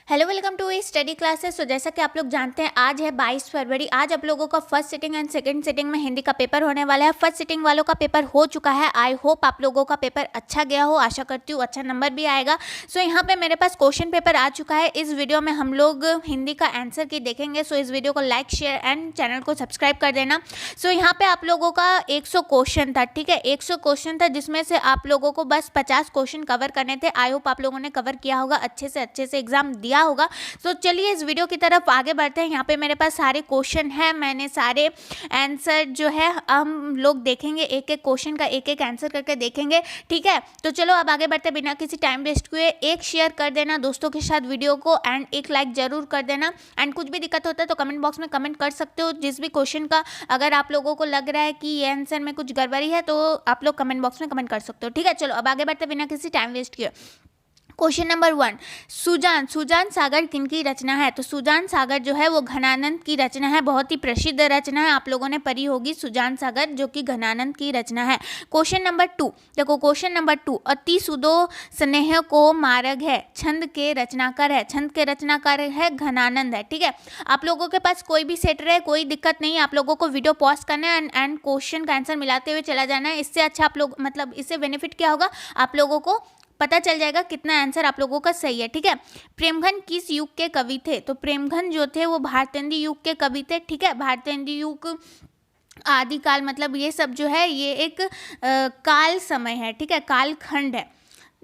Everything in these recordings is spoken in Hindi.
Hello, welcome to study classes. तो जैसा कि आप लोग जानते हैं, आज है 22 फरवरी। आज आप लोगों का first sitting and second sitting में हिंदी का पेपर होने वाला है। फर्स्ट सिटिंग वालों का पेपर हो चुका है। आई होप आप लोगों का पेपर अच्छा गया हो। आशा करती हूँ अच्छा नंबर भी आएगा। सो यहाँ पे मेरे पास क्वेश्चन पेपर आ चुका है। इस वीडियो में हम लोग हिंदी का आंसर की देखेंगे। सो इस वीडियो को लाइक, शेयर एंड चैनल को सब्सक्राइब कर देना। सो यहाँ पे आप लोगों का 100 क्वेश्चन था, ठीक है। 100 क्वेश्चन था, जिसमें से आप लोगों को बस 50 क्वेश्चन कवर करने थे। आई होप आप लोगों ने कवर किया होगा, अच्छे से एग्जाम दिया होगा। सो चलिए इस वीडियो की तरफ आगे बढ़ते हैं। यहाँ पे मेरे पास सारे क्वेश्चन हैं, मैंने सारे आंसर जो है हम लोग देखेंगे, एक एक क्वेश्चन का एक एक आंसर करके देखेंगे, ठीक है। तो चलो अब आगे बढ़ते बिना किसी टाइम वेस्ट हुए। एक शेयर कर देना दोस्तों के साथ वीडियो को, एंड एक लाइक जरूर कर देना। एंड कुछ भी दिक्कत होता है तो कमेंट बॉक्स में कमेंट कर सकते हो। जिस भी क्वेश्चन का अगर आप लोगों को लग रहा है कि ये आंसर में कुछ गड़बड़ी है तो आप लोग कमेंट बॉक्स में कमेंट कर सकते हो, ठीक है। चलो अब आगे बढ़ते बिना किसी टाइम वेस्ट किए। क्वेश्चन नंबर 1, सुजान सागर किनकी रचना है? तो सुजान सागर जो है वो घनानंद की रचना है। बहुत ही प्रसिद्ध रचना है, आप लोगों ने पढ़ी होगी सुजान सागर, जो कि घनानंद की रचना है। क्वेश्चन नंबर 2, देखो क्वेश्चन नंबर 2, अति सुदो स्नेह को मार्ग है, छंद के रचनाकार है। छंद के रचनाकार है घनानंद है, ठीक है। आप लोगों के पास कोई भी सेट रहे, कोई दिक्कत नहीं है। आप लोगों को वीडियो पॉज करना है एंड क्वेश्चन का आंसर मिलाते हुए चला जाना है। इससे अच्छा आप लोग मतलब इससे बेनिफिट क्या होगा, आप लोगों को पता चल जाएगा कितना आंसर आप लोगों का सही है, ठीक है। प्रेमघन किस युग के कवि थे? तो प्रेमघन जो थे वो भारतेंदु युग के कवि थे, ठीक है। भारतेंदु युग आदिकाल मतलब ये सब जो है ये एक काल समय है, ठीक है, कालखंड है।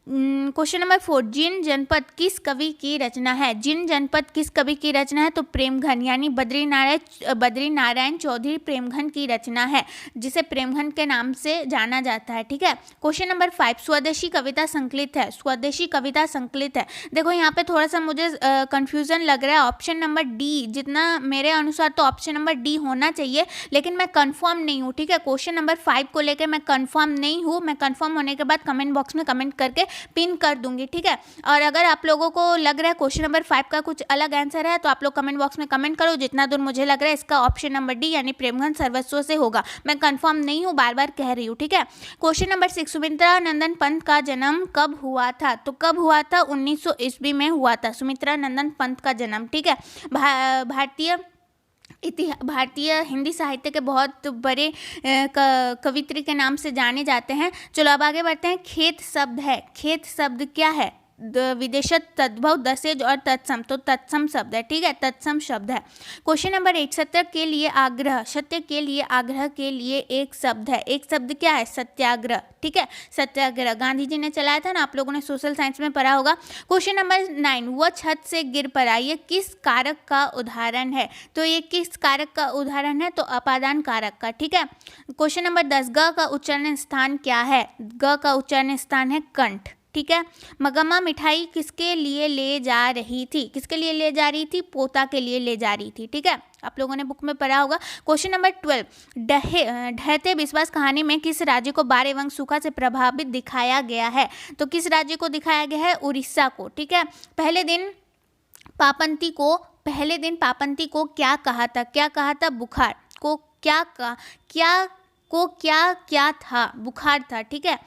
क्वेश्चन नंबर 4, जिन जनपद किस कवि की रचना है? जिन जनपद किस कवि की रचना है? तो प्रेमघन यानी बद्रीनारायण चौधरी प्रेमघन की रचना है, जिसे प्रेमघन के नाम से जाना जाता है, ठीक है। क्वेश्चन नंबर 5, स्वदेशी कविता संकलित है। स्वदेशी कविता संकलित है, देखो यहाँ पे थोड़ा सा मुझे कंफ्यूजन लग रहा है। ऑप्शन नंबर डी, जितना मेरे अनुसार तो ऑप्शन नंबर डी होना चाहिए, लेकिन मैं कंफर्म नहीं हूँ, ठीक है। क्वेश्चन नंबर 5 को लेकर मैं कंफर्म नहीं हूँ। मैं कंफर्म होने के बाद कमेंट बॉक्स में कमेंट करके पिन कर दूंगी, ठीक है। और अगर आप लोगों को लग रहा है क्वेश्चन नंबर 5 का कुछ अलग आंसर है तो आप लोग कमेंट बॉक्स में कमेंट करो। जितना दूर मुझे लग रहा है इसका ऑप्शन नंबर डी यानी प्रेमघन सर्वस्व से होगा। मैं कंफर्म नहीं हूँ, बार बार कह रही हूँ, ठीक है। क्वेश्चन नंबर 6, सुमित्रा नंदन पंत का जन्म कब हुआ था? तो कब हुआ था? 1900 ईस्वी में हुआ था सुमित्रा नंदन पंत का जन्म, ठीक है। भारतीय हिंदी साहित्य के बहुत बड़े कवित्री के नाम से जाने जाते हैं। चलो अब आगे बढ़ते हैं। खेत शब्द है, खेत शब्द क्या है? विदेशत, तद्भव, दसेज और तत्सम, तो तत्सम शब्द है, ठीक है, तत्सम शब्द है। क्वेश्चन नंबर 8, सत्य के लिए आग्रह, सत्य के लिए आग्रह के लिए एक शब्द है। एक शब्द क्या है? सत्याग्रह, ठीक है, सत्याग्रह गांधी जी ने चलाया था ना, आप लोगों ने सोशल साइंस में पढ़ा होगा। क्वेश्चन नंबर 9, वह छत से गिर पड़ा, ये किस कारक का उदाहरण है? तो ये किस कारक का उदाहरण है? तो अपादान कारक का, ठीक है। क्वेश्चन नंबर 10, ग का उच्चारण स्थान क्या है? ग का उच्चारण स्थान है कंठ, ठीक है। मगम्मा मिठाई किसके लिए ले जा रही थी? किसके लिए ले जा रही थी? पोता के लिए ले जा रही थी, ठीक है, आप लोगों ने बुक में पढ़ा होगा। क्वेश्चन नंबर 12, ढहते विश्वास कहानी में किस राज्य को बाढ़ एवं सूखा से प्रभावित दिखाया गया है? तो किस राज्य को दिखाया गया है? उड़ीसा को, ठीक है। पहले दिन पापंती को क्या कहा था? क्या कहा था? बुखार को क्या था? बुखार था, ठीक है।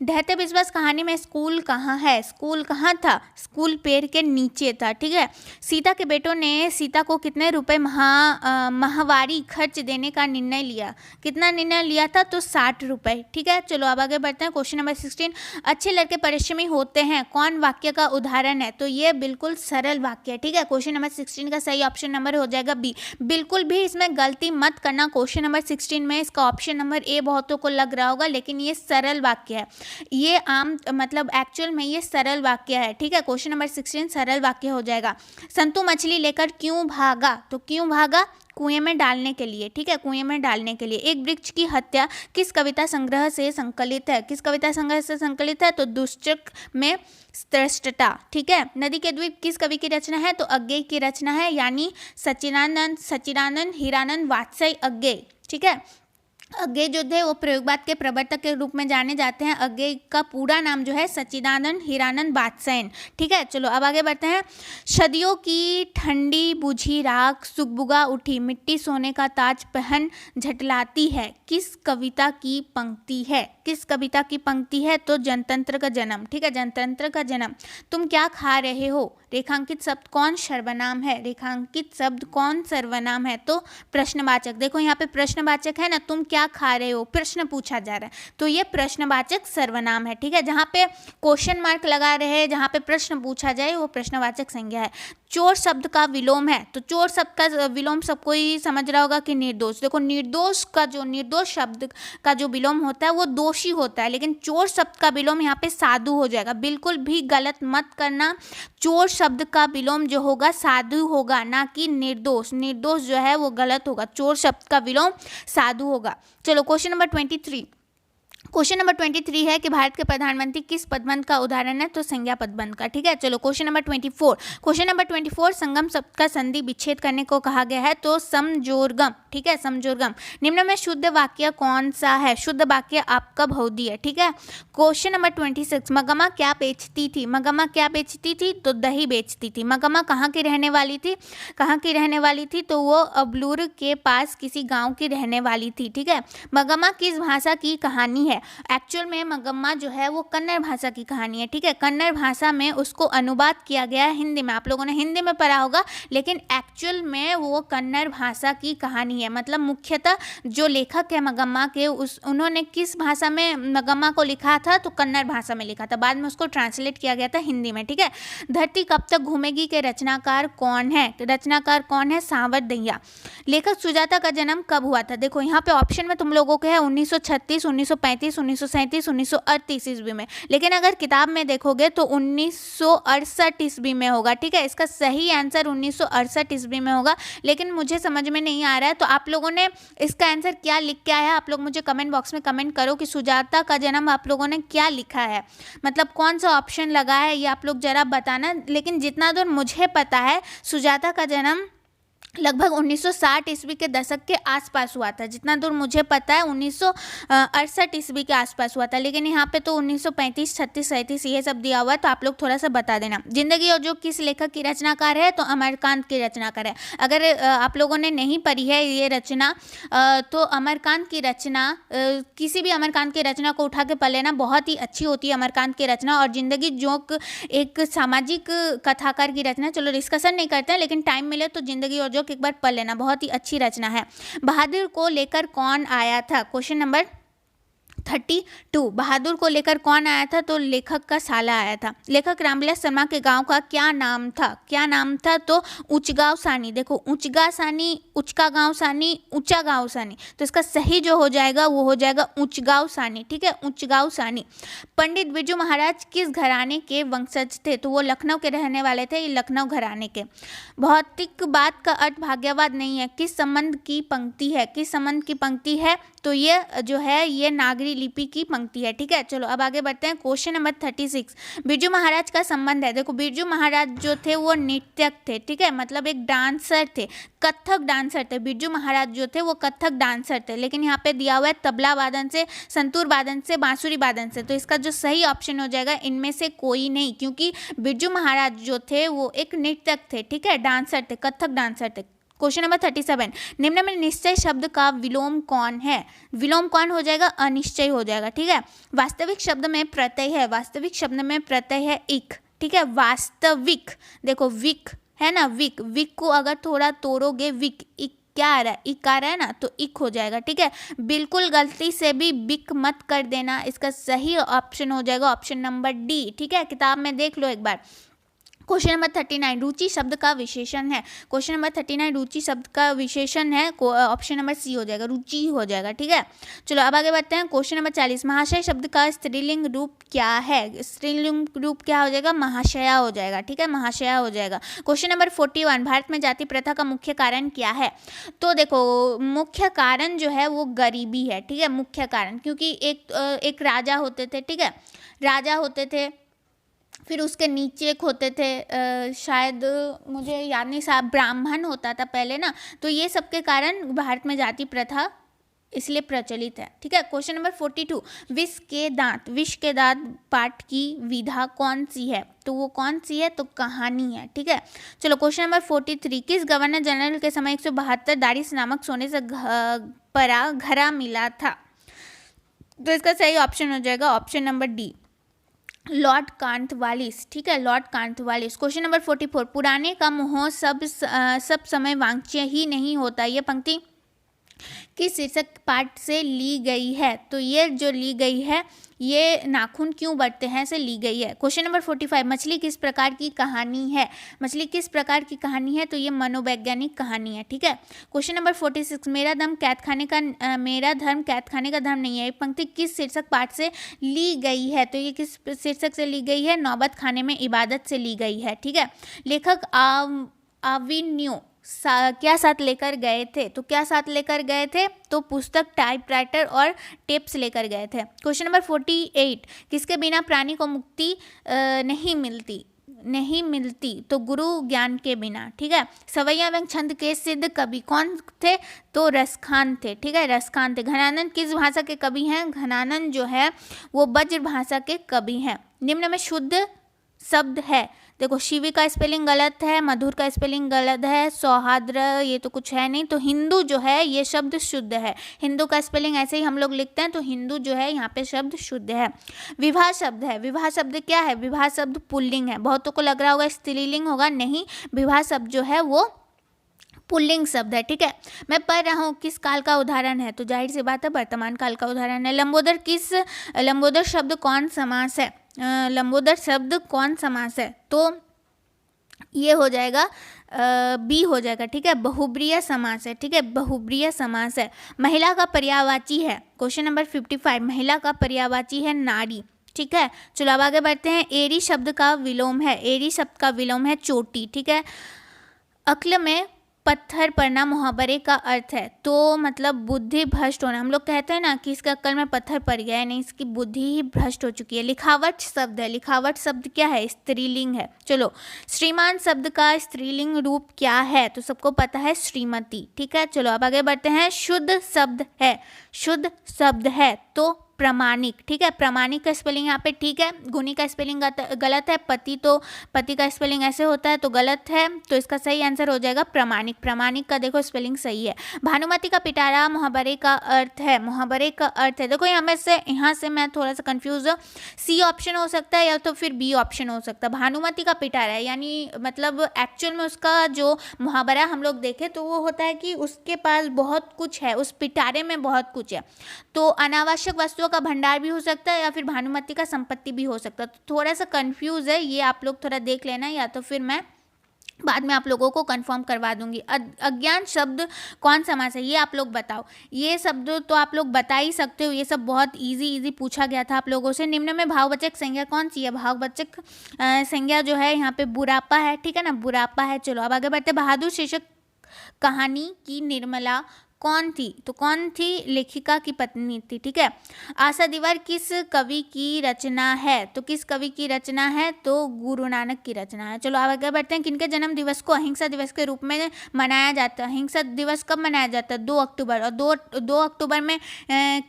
ढहते विश्वास कहानी में स्कूल कहाँ है? स्कूल कहाँ था? स्कूल पेड़ के नीचे था, ठीक है। सीता के बेटों ने सीता को कितने रुपए माहवारी खर्च देने का निर्णय लिया? कितना निर्णय लिया था? तो 60 रुपए, ठीक है। चलो अब आगे बढ़ते हैं। क्वेश्चन नंबर 16, अच्छे लड़के परिश्रमी होते हैं, कौन वाक्य का उदाहरण है? तो ये बिल्कुल सरल वाक्य है, ठीक है। क्वेश्चन नंबर 16 का सही ऑप्शन नंबर हो जाएगा बी। बिल्कुल भी इसमें गलती मत करना। क्वेश्चन नंबर 16 में इसका ऑप्शन नंबर ए बहुतों को लग रहा होगा, लेकिन ये सरल वाक्य है। ये आम मतलब एक्चुअल में ये सरल वाक्य है, ठीक है। क्वेश्चन नंबर 16 सरल वाक्य हो जाएगा। संतू मछली लेकर क्यों भागा? तो क्यों भागा? कुएं में डालने के लिए, ठीक है, कुएं में डालने के लिए। एक वृक्ष की हत्या किस कविता संग्रह से संकलित है? किस कविता संग्रह से संकलित है? तो दुश्चक में श्रेष्ठता, ठीक है। नदी के द्वीप किस कवि की रचना है? तो अज्ञेय की रचना है, यानी सच्चिदानंद हीरानंद वात्स्यय अज्ञेय, ठीक है। अज्ञे जो थे वो प्रयोगवाद के प्रवर्तक के रूप में जाने जाते हैं। अज्ञे का पूरा नाम जो है सच्चिदानंद हीरानंद बादशाहन। ठीक है, चलो अब आगे बढ़ते हैं। सदियों की ठंडी बुझी राख सुगबुगा उठी, मिट्टी सोने का ताज पहन झटलाती है, किस कविता की पंक्ति है? किस कविता की पंक्ति है? तो जनतंत्र का जन्म। ठीक है, जनतंत्र का जन्म। तुम क्या खा रहे हो? रेखांकित शब्द कौन सर्वनाम है? रेखांकित शब्द कौन सर्वनाम है? तो प्रश्नवाचक। देखो यहाँ पे प्रश्नवाचक है ना, तुम क्या खा रहे हो, प्रश्न पूछा जा रहा है, तो ये प्रश्नवाचक सर्वनाम है। ठीक है, जहाँ पे क्वेश्चन मार्क लगा रहे हैं, जहाँ पे प्रश्न पूछा जाए, वो प्रश्नवाचक संज्ञा है। चोर शब्द का विलोम है, तो चोर शब्द का विलोम सबको ही समझ रहा होगा कि निर्दोष। देखो निर्दोष का जो निर्दोष शब्द का जो विलोम होता है वो दोषी होता है, लेकिन चोर शब्द का विलोम यहाँ पे साधु हो जाएगा। बिल्कुल भी गलत मत करना, चोर शब्द का विलोम जो होगा साधु होगा, ना कि निर्दोष। निर्दोष जो है वो गलत होगा, चोर शब्द का विलोम साधु होगा। चलो क्वेश्चन नंबर 23। क्वेश्चन नंबर 23 है कि भारत के प्रधानमंत्री किस पदबंध का उदाहरण है? तो संज्ञा पदबंध का। ठीक है, चलो क्वेश्चन नंबर 24। क्वेश्चन नंबर 24 संगम शब्द का संधि विच्छेद करने को कहा गया है, तो समजोरगम। ठीक है, समजोरगम। निम्न में शुद्ध वाक्य कौन सा है? शुद्ध वाक्य आपका बहुधी है। ठीक है, क्वेश्चन नंबर 26। मगमा क्या बेचती थी? मगमा क्या बेचती थी? तो दही बेचती थी। मगमा कहाँ की रहने वाली थी? कहाँ की रहने वाली थी? तो वो अबलूर के पास किसी गाँव की रहने वाली थी। ठीक है, मगमा किस भाषा की कहानी है? एक्चुअल में मगम्मा जो है वो कन्नड़ भाषा की कहानी है। ठीक है, कन्नड़ भाषा में उसको अनुवाद किया गया है हिंदी में। आप लोगों ने हिंदी में पढ़ा होगा, लेकिन एक्चुअल में वो कन्नड़ भाषा की कहानी है। मतलब मुख्यतः जो लेखक है मगम्मा के, उन्होंने किस भाषा में मगम्मा को लिखा था? तो कन्नड़ भाषा में लिखा था, बाद में उसको ट्रांसलेट किया गया था हिंदी में। ठीक है, धरती कब तक घूमेगी के रचनाकार कौन है? रचनाकार कौन है? सांवरदैया। लेखक सुजाता का जन्म कब हुआ था? देखो यहाँ पे ऑप्शन में तुम लोगों को है 1936, 1935, 1937, 1938 ईस्वी में, लेकिन अगर किताब में देखोगे तो 1968 ईस्वी में होगा। ठीक है, इसका सही आंसर 1968 ईस्वी में होगा, लेकिन मुझे समझ में नहीं आ रहा है। तो आप लोगों ने इसका आंसर क्या लिख के आया? आप लोग मुझे कमेंट बॉक्स में कमेंट करो कि सुजाता का जन्म आप लोगों ने क्या लिखा है, मतलब कौन सा ऑप्शन लगा है, ये आप लोग जरा बताना। लेकिन जितना दूर मुझे पता है सुजाता का जन्म लगभग 1960 ईस्वी के दशक के आसपास हुआ था। जितना दूर मुझे पता है 1968 ईस्वी के आसपास हुआ था, लेकिन यहाँ पे तो 1935, 36, 37 ये सब दिया हुआ है, तो आप लोग थोड़ा सा बता देना। जिंदगी और जो किस लेखक की रचनाकार है? तो अमरकांत की रचनाकार है। अगर आप लोगों ने नहीं पढ़ी है ये रचना, तो अमरकांत की रचना, किसी भी अमरकांत की रचना को उठा के पढ़ लेना, बहुत ही अच्छी होती है अमरकांत की रचना। और जिंदगी जोक एक सामाजिक कथाकार की रचना। चलो डिस्कशन नहीं करते हैं, लेकिन टाइम मिले तो जिंदगी और एक बार पढ़ लेना, बहुत ही अच्छी रचना है। बहादुर को लेकर कौन आया था? Question number 32। बहादुर को लेकर कौन आया था? तो लेखक का साला आया था। लेखक रामविलास शर्मा के गांव का क्या नाम था? क्या नाम था? तो ऊंचगांव सानी। देखो ऊंचगा सानी, ऊंचका गांव सानी, ऊंचा गांव सानी, तो इसका सही जो हो जाएगा वो हो जाएगा ऊंचगांव सानी। ठीक है, ऊंचगांव सानी। पंडित बिरजू महाराज किस घराने के वंशज थे? तो वो लखनऊ के रहने वाले थे, ये लखनऊ घराने के। भौतिकवाद का अर्थ भाग्यवाद नहीं है, किस संबंध की पंक्ति है? किस संबंध की पंक्ति है? तो ये जो है ये नागरी लिपि की पंक्ति है। ठीक है, चलो अब आगे बढ़ते हैं। Question number 36। बिरजू महाराज का संबंध है। देखो बिरजू महाराज जो थे वो नृत्यक थे। ठीक है, मतलब एक डांसर थे, कथक डांसर थे। बिरजू महाराज जो थे वो कथक डांसर थे, लेकिन यहाँ पे दिया हुआ है तबला वादन से, संतूर वादन से, बांसुरी वादन से। तो इसका जो सही ऑप्शन हो जाएगा इनमें से कोई नहीं, क्योंकि बिरजू महाराज जो थे वो एक नृत्यक थे। ठीक है, डांसर थे, कथक डांसर थे। Question number 37। निम्न में निश्चय शब्द का विलोम कौन है? विलोम कौन हो जाएगा? अनिश्चय हो जाएगा। ठीक है, वास्तविक शब्द में प्रत्यय है, वास्तविक शब्द में प्रत्यय है इक। ठीक है, वास्तविक, देखो विक है ना, विक, विक को अगर थोड़ा तोड़ोगे, विक, इक क्या आ रहा है? इक आ रहा है ना, तो इक हो जाएगा। ठीक है, बिल्कुल गलती से भी बिक मत कर देना, इसका सही ऑप्शन हो जाएगा ऑप्शन नंबर डी। ठीक है, किताब में देख लो एक बार। Question number 39। रुचि शब्द का विशेषण है। क्वेश्चन नंबर 39 रुचि शब्द का विशेषण है, ऑप्शन नंबर सी हो जाएगा, रुचि हो जाएगा। ठीक है, चलो अब आगे बढ़ते हैं। Question number 40। महाशय शब्द का स्त्रीलिंग रूप क्या है? स्त्रीलिंग रूप क्या हो जाएगा? महाशया हो जाएगा। ठीक है, महाशया हो जाएगा। Question number 41। भारत में जाति प्रथा का मुख्य कारण क्या है? तो देखो मुख्य कारण जो है वो गरीबी है। ठीक है, मुख्य कारण, क्योंकि एक राजा होते थे। ठीक है, राजा होते थे, फिर उसके नीचे एक होते थे, शायद मुझे याद नहीं, साहब ब्राह्मण होता था पहले ना, तो ये सब के कारण भारत में जाति प्रथा इसलिए प्रचलित है। ठीक है, क्वेश्चन नंबर 42, विष के दांत पाठ की विधा कौन सी है? तो वो कौन सी है? तो कहानी है। ठीक है, चलो क्वेश्चन नंबर 43, किस गवर्नर जनरल के समय 172 दारिस नामक सोने से परा घड़ा मिला था? तो इसका सही ऑप्शन हो जाएगा option number D, Lord Cornwallis. ठीक है, लॉर्ड कॉर्नवालिस। क्वेश्चन नंबर 44, पुराने का मोह सब समय वांछनीय ही नहीं होता, ये पंक्ति किस शीर्षक पाठ से ली गई है? तो ये जो ली गई है, ये नाखून क्यों बढ़ते हैं से ली गई है। क्वेश्चन नंबर 45, मछली किस प्रकार की कहानी है? मछली किस प्रकार की कहानी है? तो ये मनोवैज्ञानिक कहानी है। ठीक है, क्वेश्चन नंबर 46, मेरा धर्म कैद खाने का धर्म नहीं है, ये पंक्ति किस शीर्षक पाठ से ली गई है? तो ये किस शीर्षक से ली गई है? नौबत खाने में इबादत से ली गई है। ठीक है, लेखक आविन्यो क्या साथ लेकर गए थे? तो क्या साथ लेकर गए थे? तो पुस्तक, टाइपराइटर और टेप्स लेकर गए थे। क्वेश्चन नंबर 48, किसके बिना प्राणी को मुक्ति नहीं मिलती? तो गुरु ज्ञान के बिना। ठीक है, सवैया एवं छंद के सिद्ध कवि कौन थे? तो रसखान थे। ठीक है, रसखान थे। घनानंद किस भाषा के कवि हैं? घनानंद जो है वो ब्रज भाषा के कवि हैं। निम्न में शुद्ध शब्द है, देखो शिवी का स्पेलिंग गलत है, मधुर का स्पेलिंग गलत है, सौहार्द ये तो कुछ है नहीं, तो हिंदू जो है ये शब्द शुद्ध है। हिंदू का स्पेलिंग ऐसे ही हम लोग लिखते हैं, तो हिंदू जो है यहाँ पे शब्द शुद्ध है। विवाह शब्द है, विवाह शब्द क्या है? विवाह शब्द पुल्लिंग है। बहुतों को लग रहा होगा स्त्रीलिंग होगा, नहीं, विवाह शब्द जो है वो पुल्लिंग शब्द है। ठीक है, मैं पढ़ रहा हूँ किस काल का उदाहरण है? तो जाहिर सी बात है वर्तमान काल का उदाहरण है। लंबोदर शब्द कौन समास है? लंबोदर शब्द कौन समास है? तो ये हो जाएगा बी हो जाएगा। ठीक है, बहुब्रीय समास है। ठीक है, बहुब्रीय समास है। महिला का पर्यायवाची है, क्वेश्चन नंबर 55, महिला का पर्यायवाची है नारी। ठीक है, चलो अब आगे बढ़ते हैं। एरी शब्द का विलोम है, एरी शब्द का विलोम है चोटी। ठीक है, अक्ल में पत्थर पड़ना मुहावरे का अर्थ है, तो मतलब बुद्धि भ्रष्ट होना। हम लोग कहते हैं ना कि इसके अक्ल में पत्थर पड़ गया है, नहीं, इसकी बुद्धि ही भ्रष्ट हो चुकी है। लिखावट शब्द है, लिखावट शब्द क्या है? स्त्रीलिंग है। चलो, श्रीमान शब्द का स्त्रीलिंग रूप क्या है? तो सबको पता है श्रीमती। ठीक है, चलो अब आगे बढ़ते हैं। शुद्ध शब्द है, शुद्ध शब्द है तो प्रामाणिक। ठीक है, प्रामाणिक का स्पेलिंग यहाँ पे ठीक है, गुनी का स्पेलिंग गलत है, पति का स्पेलिंग ऐसे होता है तो गलत है, तो इसका सही आंसर हो जाएगा प्रामाणिक। प्रामाणिक का देखो स्पेलिंग सही है। भानुमति का पिटारा मुहावरे का अर्थ है, मुहावरे का अर्थ है, देखो यहाँ से मैं थोड़ा सा कंफ्यूज हूँ, सी ऑप्शन हो सकता है या तो फिर बी ऑप्शन हो सकता है। भानुमति का पिटारा यानी मतलब एक्चुअल में उसका जो मुहावरा हम लोग देखें तो वो होता है कि उसके पास बहुत कुछ है, उस पिटारे में बहुत कुछ है, तो अनावश्यक वस्तुओं का भंडार भी हो सकता है या फिर भानुमति का संपत्ति भी हो सकता है। तो थोड़ा सा कंफ्यूज है, ये आप लोग थोड़ा देख लेना, या तो फिर मैं बाद में आप लोगों को कंफर्म करवा दूंगी। अज्ञान शब्द कौन समास है? ये आप लोग बताओ। ये शब्द तो आप लोग बता ही सकते हो, ये सब बहुत इजी पूछा गया था आप लोगों से। निम्न में भाववाचक संज्ञा कौन सी है? भाववाचक संज्ञा जो है यहाँ पे बुढ़ापा है। ठीक है ना, बुढ़ापा है। चलो अब आगे बढ़ते। बहादुर शीर्षक कहानी की निर्मला कौन थी? तो कौन थी? लेखिका की पत्नी थी। ठीक है, आशा दीवार किस कवि की रचना है? तो किस कवि की रचना है? तो गुरु नानक की रचना है। चलो आगे बढ़ते हैं। किनके जन्म दिवस को अहिंसा दिवस के रूप में मनाया जाता है? अहिंसा दिवस कब मनाया जाता है? 2 अक्टूबर। और 2 अक्टूबर में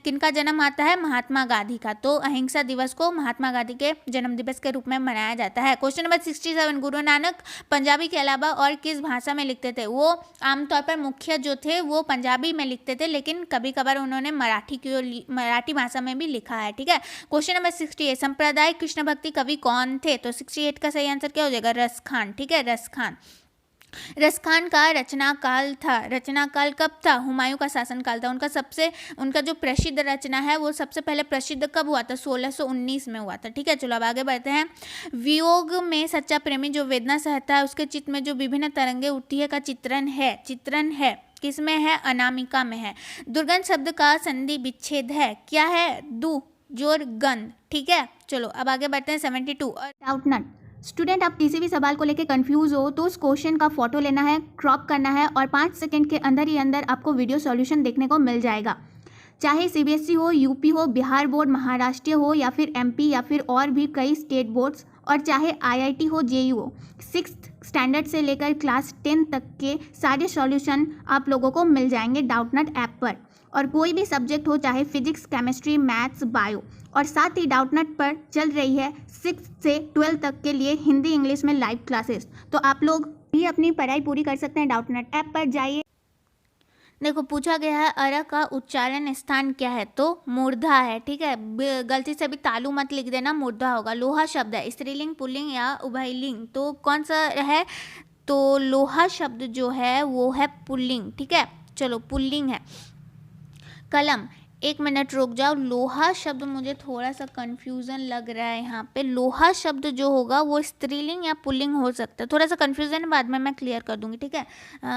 किनका जन्म आता है? महात्मा गांधी का। तो अहिंसा दिवस को महात्मा गांधी के जन्म दिवस के रूप में मनाया जाता है। क्वेश्चन नंबर 67, गुरु नानक पंजाबी के अलावा और किस भाषा में लिखते थे? वो आमतौर पर मुख्य जो थे वो पंजाबी में लिखते थे, लेकिन कभी कभार उन्होंने मराठी भाषा में भी लिखा है। ठीक है, क्वेश्चन नंबर 68, सांप्रदायिक कृष्ण भक्ति कवि कौन थे? तो 68 का सही आंसर क्या हो जाएगा? रसखान। ठीक है, रसखान। रसखान का रचना काल था, रचना काल कब था? हुमायूं का शासनकाल था। उनका जो प्रसिद्ध रचना है वो सबसे पहले प्रसिद्ध कब हुआ था? 1619 में हुआ था। ठीक है, चलो अब आगे बढ़ते हैं। वियोग में सच्चा प्रेमी जो वेदना सहता है उसके चित्त में जो विभिन्न तरंगे उठती है का चित्रण है किसमें है? अनामिका में है। दुर्गंध शब्द का संधि विच्छेद है, क्या है? दु जोर गंध। ठीक है, चलो अब आगे बढ़ते हैं। 72, डाउट नट। स्टूडेंट, आप किसी भी सवाल को लेकर कंफ्यूज हो तो उस क्वेश्चन का फोटो लेना है, क्रॉप करना है और 5 सेकंड के अंदर ही अंदर आपको वीडियो सॉल्यूशन देखने को मिल जाएगा। चाहे सीबीएसई हो, यूपी हो, बिहार बोर्ड, महाराष्ट्र हो या फिर एमपी या फिर और भी कई स्टेट बोर्ड्स, और चाहे आईआईटी हो, जेयू हो, 6th स्टैंडर्ड से लेकर क्लास 10 तक के सारे सॉल्यूशन आप लोगों को मिल जाएंगे डाउटनट ऐप पर। और कोई भी सब्जेक्ट हो, चाहे फिजिक्स, केमिस्ट्री, मैथ्स, बायो। और साथ ही डाउटनट पर चल रही है 6 से 12 तक के लिए हिंदी इंग्लिश में लाइव क्लासेस। तो आप लोग भी अपनी पढ़ाई पूरी कर सकते हैं। डाउटनट ऐप पर जाइए। देखो पूछा गया है अर का उच्चारण स्थान क्या है, तो मूर्धा है। ठीक है, गलती से भी तालु मत लिख देना, मूर्धा होगा। लोहा शब्द है, स्त्रीलिंग, पुल्लिंग या उभयलिंग, तो कौन सा है, तो लोहा शब्द जो है वो है पुल्लिंग। ठीक है, चलो पुल्लिंग है। कलम, 1 मिनट रुक जाओ, लोहा शब्द मुझे थोड़ा सा कंफ्यूजन लग रहा है यहाँ पे। लोहा शब्द जो होगा वो स्त्रीलिंग या पुल्लिंग हो सकता है, थोड़ा सा कंफ्यूजन है, बाद में मैं क्लियर कर दूंगी। ठीक है,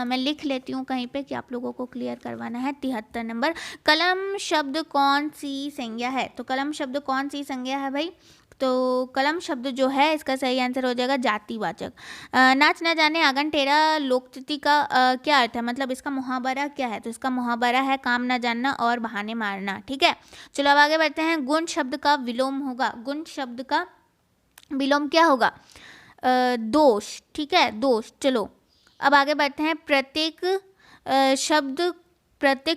मैं लिख लेती हूँ कहीं पे कि आप लोगों को क्लियर करवाना है। 73 नंबर, कलम शब्द कौन सी संज्ञा है, तो कलम शब्द कौन सी संज्ञा है भाई, तो कलम शब्द जो है इसका सही आंसर हो जाएगा जातिवाचक। नाच न जाने आंगन टेढ़ा लोकतृति का क्या अर्थ है, मतलब इसका मुहावरा क्या है, तो इसका मुहावरा है काम न जानना और बहाने मारना। ठीक है, चलो अब आगे बढ़ते हैं। गुण शब्द का विलोम होगा, गुण शब्द का विलोम क्या होगा, दोष। ठीक है, दोष। चलो अब आगे बढ़ते हैं। प्रत्येक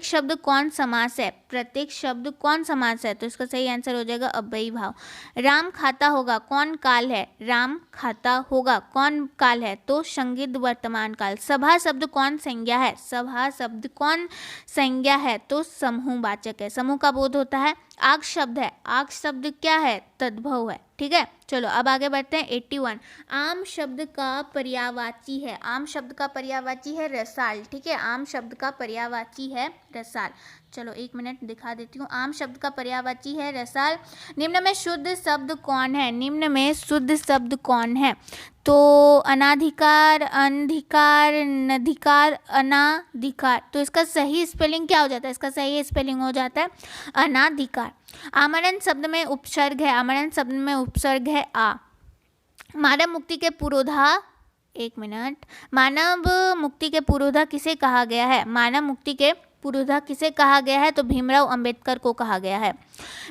शब्द कौन समास है, प्रत्येक शब्द कौन समास है, तो इसका सही आंसर हो जाएगा अव्ययी भाव। राम खाता होगा, कौन काल है, राम खाता होगा, कौन काल है, तो संगिद्ध वर्तमान काल। सभा शब्द कौन संज्ञा है, सभा शब्द कौन संज्ञा है, तो समूहवाचक है, समूह का बोध होता है। आग शब्द है, आग शब्द क्या है, तद्भव है। ठीक है, चलो अब आगे बढ़ते हैं। 81, आम शब्द का पर्यायवाची है, आम शब्द का पर्यायवाची है रसाल। ठीक है, आम शब्द का पर्यायवाची है रसाल। चलो 1 मिनट दिखा देती हूँ। आम शब्द का पर्यायवाची है रसाल। निम्न में शुद्ध शब्द कौन है, निम्न में शुद्ध शब्द कौन है, तो अनाधिकार, अंधिकार, नधिकार, अनाधिकार, तो इसका सही स्पेलिंग क्या हो जाता है, इसका सही स्पेलिंग हो जाता है अनाधिकार। आमरण शब्द में उपसर्ग है, आमरण शब्द में उपसर्ग है आ। मानव मुक्ति के पुरोधा, 1 मिनट, मानव मुक्ति के पुरोधा किसे कहा गया है, मानव मुक्ति के पुरोधा किसे कहा गया है, तो भीमराव अंबेडकर को कहा गया है।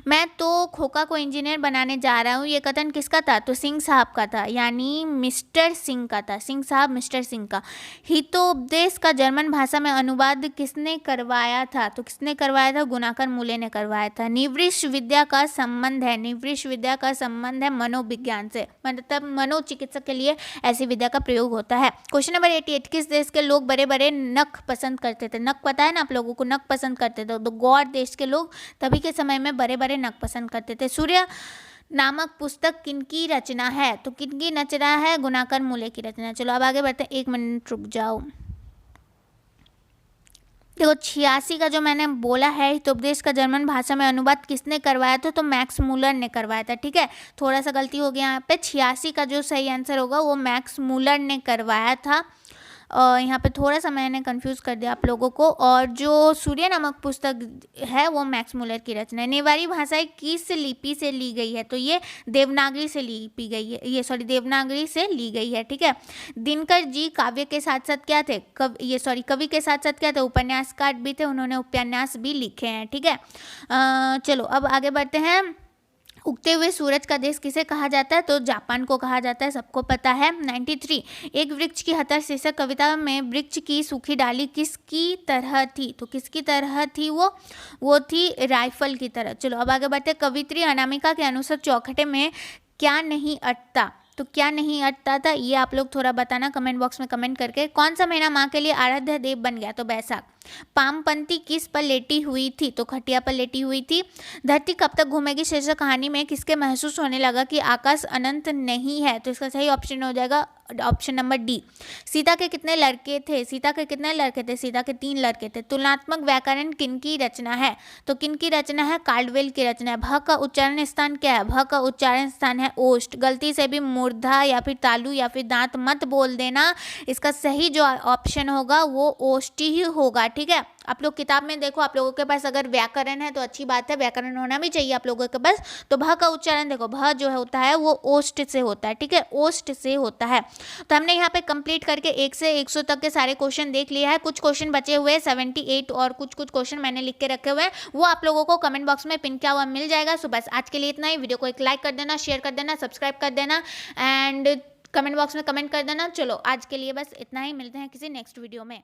मैं तो खोखा को इंजीनियर बनाने जा रहा हूँ, ये कथन किसका था, तो सिंह साहब का था, यानी मिस्टर सिंह का था, सिंह साहब मिस्टर सिंह का। हितोपदेश का जर्मन भाषा में अनुवाद किसने करवाया था, तो किसने करवाया था, गुणाकर मूले ने करवाया था। निवृष विद्या का संबंध है, निवृष विद्या का संबंध है मनोविज्ञान से, मतलब मनोचिकित्सक के लिए ऐसी विद्या का प्रयोग होता है। क्वेश्चन नंबर 88, किस देश के लोग बड़े बड़े नख पसंद करते थे, नख पता है ना आप लोगों को, नख पसंद करते थे, तो गौड़ देश के लोग तभी के समय में बड़े बड़े नख पसंद करते थे। सूर्य नामक पुस्तक किनकी रचना है, तो किनकी रचना है, गुणाकर मूले की रचना। चलो अब आगे बढ़ते हैं, 1 मिनट रुक जाओ। देखो 86 का जो मैंने बोला है हितोपदेश का जर्मन भाषा में अनुवाद किसने करवाया था, तो मैक्स मूलर ने करवाया था। ठीक है, थोड़ा सा गलती हो गया यहाँ पे, 86 का जो सही आंसर होगा वो मैक्स मूलर ने करवाया था। और यहाँ पे थोड़ा सा मैंने कंफ्यूज कर दिया आप लोगों को। और जो सूर्य नामक पुस्तक है वो मैक्स मूलर की रचना है। नेवारी भाषाएं किस लिपि से ली गई है, तो ये देवनागरी से ली गई है, ये देवनागरी से ली गई है। ठीक है, दिनकर जी काव्य के साथ साथ क्या थे, कवि के साथ साथ क्या थे, उपन्यासकार भी थे, उन्होंने उपन्यास भी लिखे हैं। ठीक है, चलो अब आगे बढ़ते हैं। उगते हुए सूरज का देश किसे कहा जाता है, तो जापान को कहा जाता है, सबको पता है। 93, एक वृक्ष की हतर शीर्षक कविता में वृक्ष की सूखी डाली किसकी तरह थी, तो किसकी तरह थी वो थी राइफल की तरह। चलो अब आगे बढ़ते। कवित्री अनामिका के अनुसार चौखटे में क्या नहीं अटता, तो क्या नहीं अटता था, ये आप लोग थोड़ा बताना कमेंट बॉक्स में कमेंट करके। कौन सा महीना माँ के लिए आराध्य देव बन गया, तो बैसाख। पामपंती किस पर लेटी हुई थी, तो खटिया पर लेटी हुई थी। धरती कब तक घूमेगी शीर्षक कहानी में किसके महसूस होने लगा कि आकाश अनंत नहीं है, तो इसका सही ऑप्शन हो जाएगा ऑप्शन नंबर डी। सीता के कितने लड़के थे, सीता के कितने लड़के थे, सीता के 3 लड़के थे। तुलनात्मक व्याकरण किनकी रचना है, तो किनकी रचना है, कार्डवेल की रचना है। भ का उच्चारण स्थान क्या है, भ का उच्चारण स्थान है ओष्ठ। गलती से भी मूर्धा या फिर तालु या फिर दांत मत बोल देना, इसका सही जो ऑप्शन होगा वो ओष्ठ ही होगा। ठीक है, आप लोग किताब में देखो, आप लोगों के पास अगर व्याकरण है तो अच्छी बात है, व्याकरण होना भी चाहिए आप लोगों के पास। तो भ का उच्चारण देखो, भ जो होता है वो ओष्ठ से होता है। ठीक है, ओष्ठ से होता है। तो हमने यहाँ पे कंप्लीट करके 1 से 100 तक के सारे क्वेश्चन देख लिया है। कुछ क्वेश्चन बचे हुए 78 और कुछ क्वेश्चन मैंने लिख के रखे हुए हैं, वो आप लोगों को कमेंट बॉक्स में पिन किया हुआ मिल जाएगा। सो बस आज के लिए इतना ही। वीडियो को एक लाइक कर देना, शेयर कर देना, सब्सक्राइब कर देना एंड कमेंट बॉक्स में कमेंट कर देना। चलो आज के लिए बस इतना ही, मिलते हैं किसी नेक्स्ट वीडियो में।